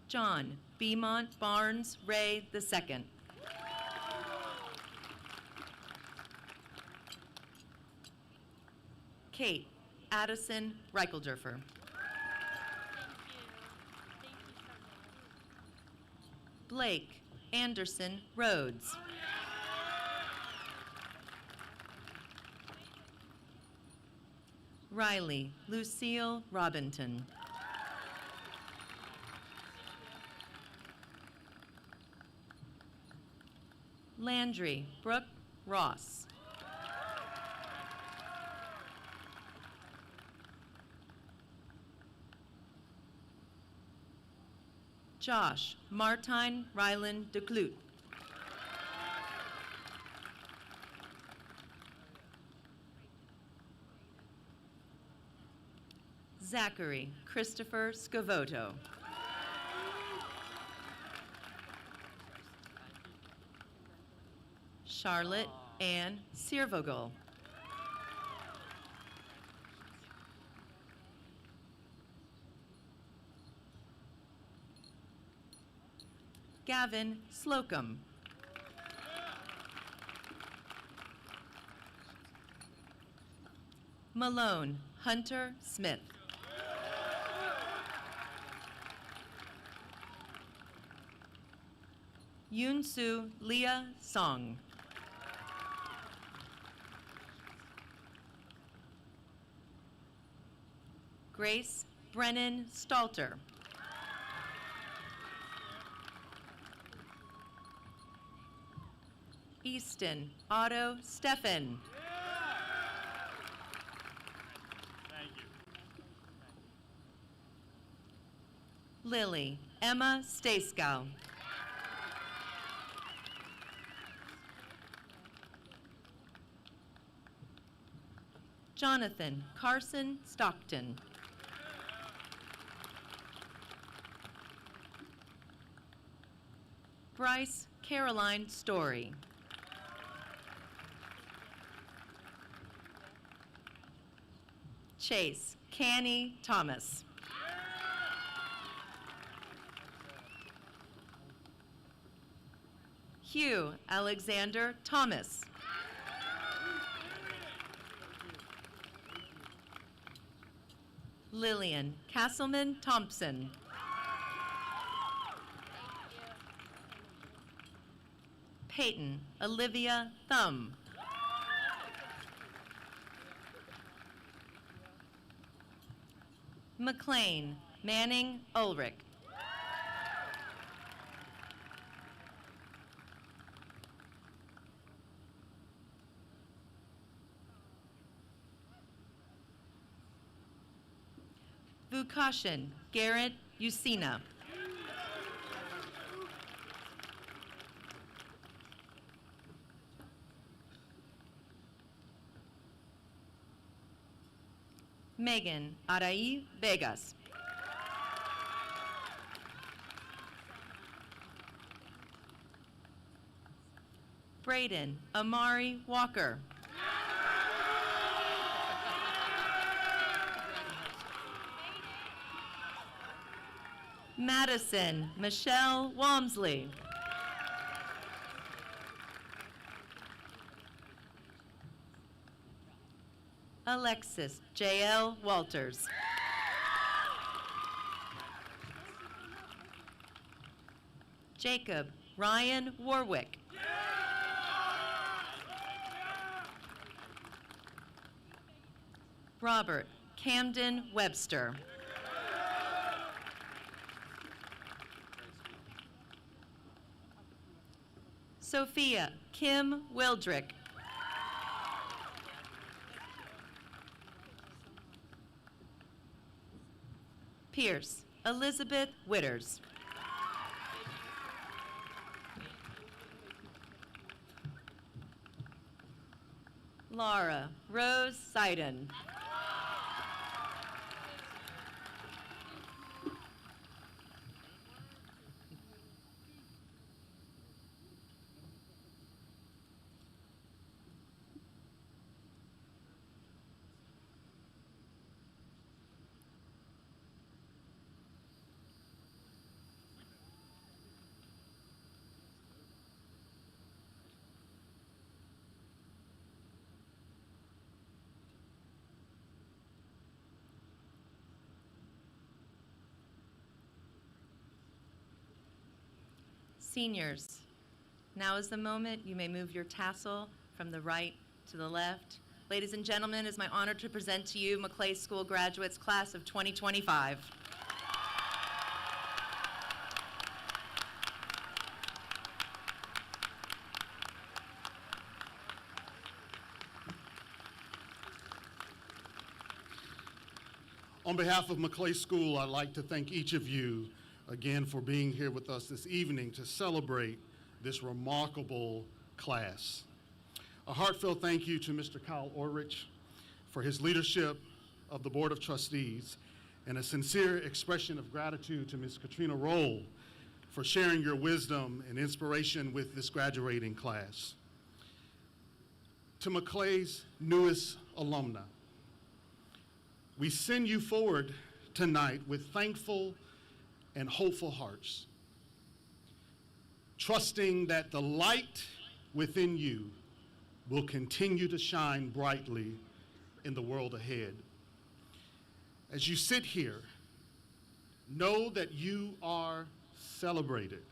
John Beaumont Barnes Ray II. Kate Addison Reichelderfer. Blake Anderson Rhodes. Riley Lucille Robinson. Landry Brooke Ross. Josh Martine Ryland DeClute. Zachary Christopher Scavoto. Charlotte Ann Siervogel. Gavin Slocum. Malone Hunter Smith. Yoon-soo Leah Song. Grace Brennan Stalter. Easton Otto Steffen. Lily Emma Staskow. Jonathan Carson Stockton. Bryce Caroline Story. Chase Canny Thomas. Hugh Alexander Thomas. Lillian Castleman Thompson. Peyton Olivia Thumb. McLean Manning Ulrich. Vukashin Garrett Usina. Megan Arai Vegas. Braden Amari Walker. Madison Michelle Walmsley. Alexis J.L. Walters. Jacob Ryan Warwick. Robert Camden Webster. Sophia Kim Wildrick. Pierce Elizabeth Witters. Laura Rose Seiden. Seniors, now is the moment. You may move your tassel from the right to the left. Ladies and gentlemen, it's my honor to present to you Maclay School graduates, class of 2025. On behalf of Maclay School, I'd like to thank each of you again for being here with us this evening to celebrate this remarkable class. A heartfelt thank you to Mr. Kyle Orrich for his leadership of the Board of Trustees, and a sincere expression of gratitude to Ms. Katrina Roll for sharing your wisdom and inspiration with this graduating class. To Maclay's newest alumni, we send you forward tonight with thankful and hopeful hearts, trusting that the light within you will continue to shine brightly in the world ahead. As you sit here, know that you are celebrated,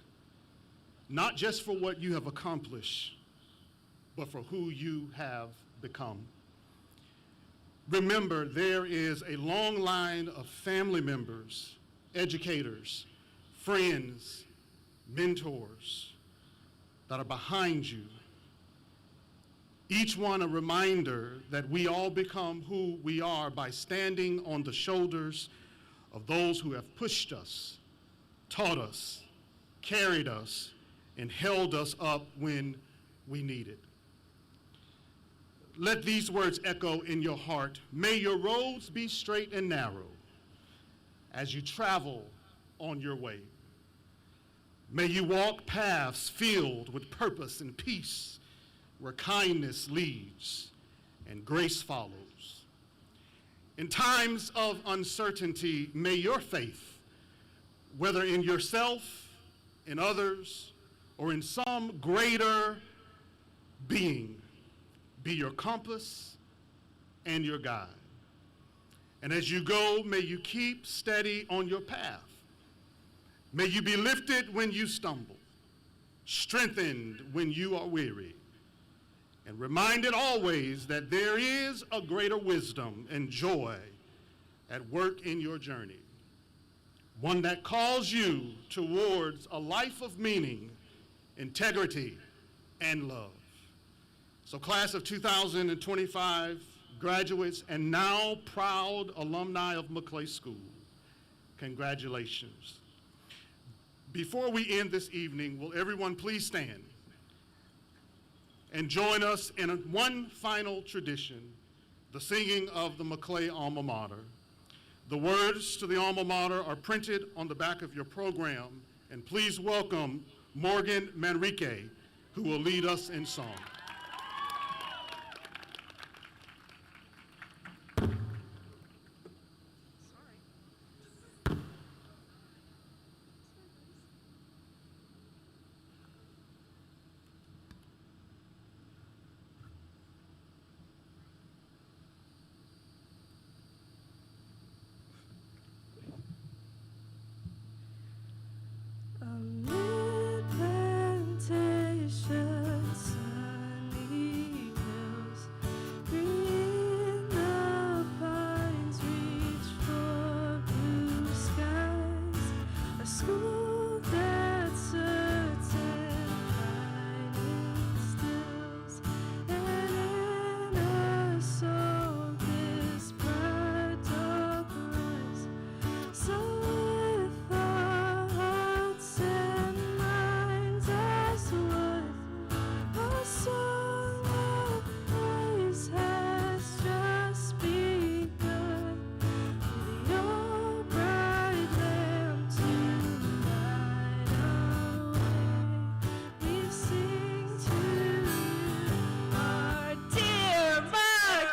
not just for what you have accomplished, but for who you have become. Remember, there is a long line of family members, educators, friends, mentors that are behind you. Each one a reminder that we all become who we are by standing on the shoulders of those who have pushed us, taught us, carried us, and held us up when we needed. Let these words echo in your heart. May your roads be straight and narrow as you travel on your way. May you walk paths filled with purpose and peace, where kindness leads and grace follows. In times of uncertainty, may your faith, whether in yourself, in others, or in some greater being, be your compass and your guide. And as you go, may you keep steady on your path. May you be lifted when you stumble, strengthened when you are weary, and reminded always that there is a greater wisdom and joy at work in your journey, one that calls you towards a life of meaning, integrity, and love. So class of 2025, graduates and now proud alumni of Maclay School, congratulations. Before we end this evening, will everyone please stand and join us in one final tradition, the singing of the Maclay alma mater. The words to the alma mater are printed on the back of your program, and please welcome Morgan Manrique, who will lead us in song. Amid plantations, sunny hills, green the pines reach for blue skies, a school that certain pride instills, and in a soul this pride doth rise. So with our hearts and minds as one, a song of praise has just begun. With your bright lamp to light our way, we sing to you, our dear Maclay.